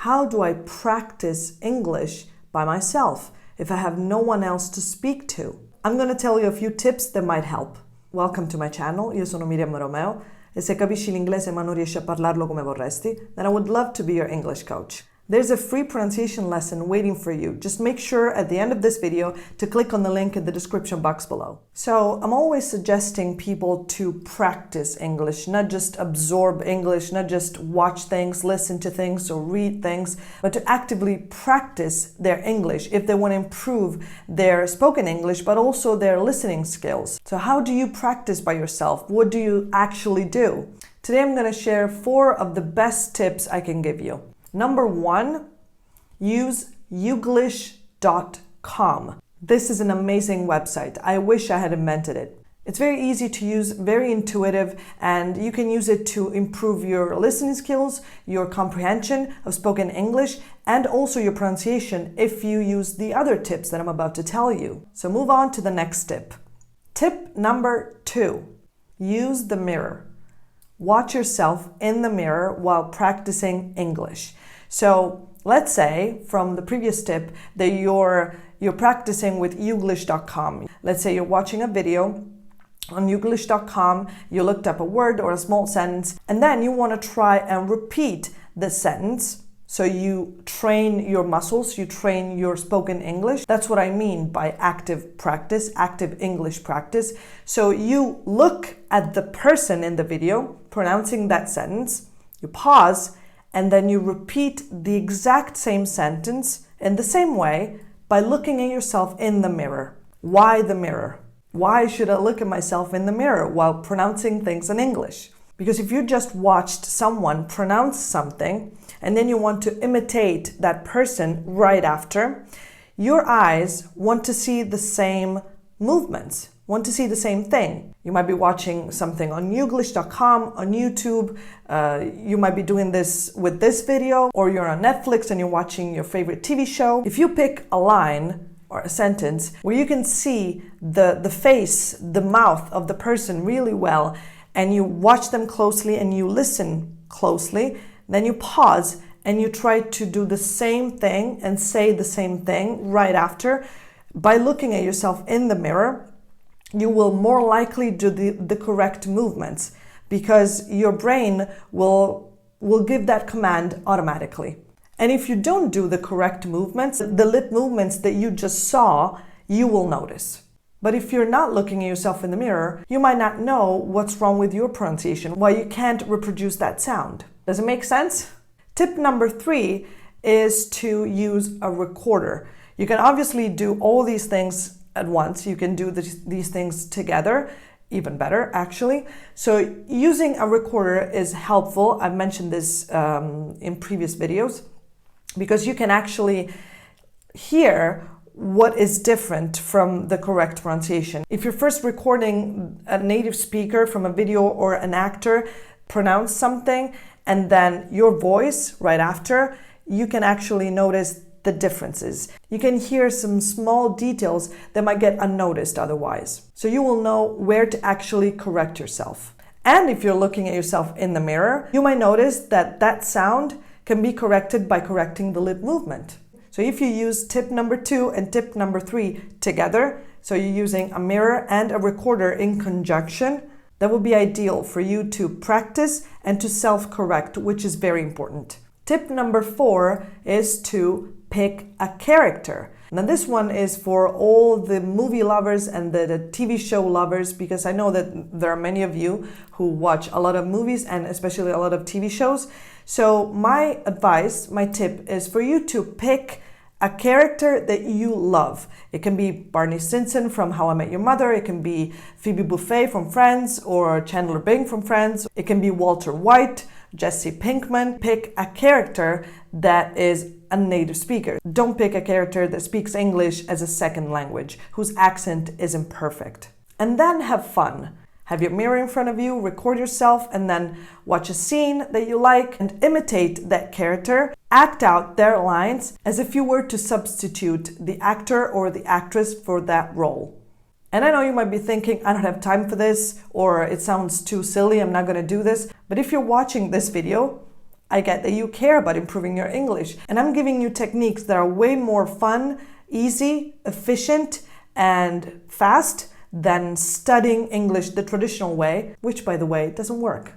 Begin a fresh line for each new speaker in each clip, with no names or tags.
how do I practice English by myself if I have no one else to speak to? I'm going to tell you a few tips that might help. Welcome to my channel, io sono Miriam Romeo e se capisci l'inglese ma non riesci a parlarlo come vorresti, then I would love to be your English coach. There's a free pronunciation lesson waiting for you. Just make sure at the end of this video to click on the link in the description box below. So I'm always suggesting people to practice English, not just absorb English, not just watch things, listen to things, or read things, but to actively practice their English if they want to improve their spoken English, but also their listening skills. So how do you practice by yourself? What do you actually do? Today I'm going to share 4 of the best tips I can give you. Number 1, use youglish.com. This is an amazing website. I wish I had invented it. It's very easy to use, very intuitive, and you can use it to improve your listening skills, your comprehension of spoken English, and also your pronunciation if you use the other tips that I'm about to tell you. So move on to the next tip. Tip number 2, use the mirror. Watch yourself in the mirror while practicing English. So let's say from the previous tip that you're practicing with youglish.com. Let's say you're watching a video on youglish.com, you looked up a word or a small sentence, and then you want to try and repeat the sentence. So you train your muscles, you train your spoken English. That's what I mean by active practice, active English practice. So you look at the person in the video pronouncing that sentence, you pause, and then you repeat the exact same sentence in the same way by looking at yourself in the mirror. Why the mirror? Why should I look at myself in the mirror while pronouncing things in English? Because if you just watched someone pronounce something and then you want to imitate that person right after, your eyes want to see the same movements, want to see the same thing. You might be watching something on youglish.com, on YouTube. You might be doing this with this video, or you're on Netflix and you're watching your favorite TV show. If you pick a line or a sentence where you can see the face, the mouth of the person really well, and you watch them closely and you listen closely, then you pause and you try to do the same thing and say the same thing right after. By looking at yourself in the mirror, you will more likely do the correct movements because your brain will give that command automatically. And if you don't do the correct movements, the lip movements that you just saw, you will notice. But if you're not looking at yourself in the mirror, you might not know what's wrong with your pronunciation, why you can't reproduce that sound. Does it make sense? Tip number 3 is to use a recorder. You can obviously do all these things at once. You can do these things together, even better actually. So using a recorder is helpful. I've mentioned this in previous videos because you can actually hear what is different from the correct pronunciation. If you're first recording a native speaker from a video or an actor pronounce something and then your voice right after, you can actually notice the differences. You can hear some small details that might get unnoticed otherwise. So you will know where to actually correct yourself. And if you're looking at yourself in the mirror, you might notice that that sound can be corrected by correcting the lip movement. So if you use tip number 2 and tip number 3 together, so you're using a mirror and a recorder in conjunction, that would be ideal for you to practice and to self-correct, which is very important. Tip number 4 is to pick a character. Now this one is for all the movie lovers and the TV show lovers, because I know that there are many of you who watch a lot of movies and especially a lot of TV shows. So my advice, my tip is for you to pick a character that you love. It can be Barney Stinson from How I Met Your Mother, it can be Phoebe Buffay from Friends, or Chandler Bing from Friends, it can be Walter White, Jesse Pinkman. Pick a character that is a native speaker. Don't pick a character that speaks English as a second language, whose accent isn't perfect. And then have fun. Have your mirror in front of you, record yourself, and then watch a scene that you like and imitate that character. Act out their lines as if you were to substitute the actor or the actress for that role. And I know you might be thinking, I don't have time for this, or it sounds too silly, I'm not going to do this. But if you're watching this video, I get that you care about improving your English, and I'm giving you techniques that are way more fun, easy, efficient, and fast than studying English the traditional way, which, by the way, doesn't work.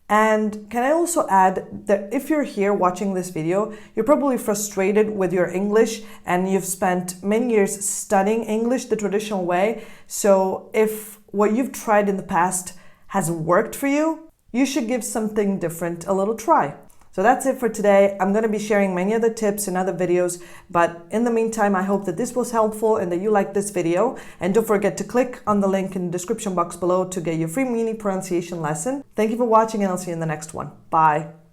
And can I also add that if you're here watching this video, you're probably frustrated with your English and you've spent many years studying English the traditional way. So if what you've tried in the past hasn't worked for you, you should give something different a little try. So that's it for today. I'm going to be sharing many other tips in other videos, but in the meantime, I hope that this was helpful and that you liked this video. And don't forget to click on the link in the description box below to get your free mini pronunciation lesson. Thank you for watching, and I'll see you in the next one. Bye.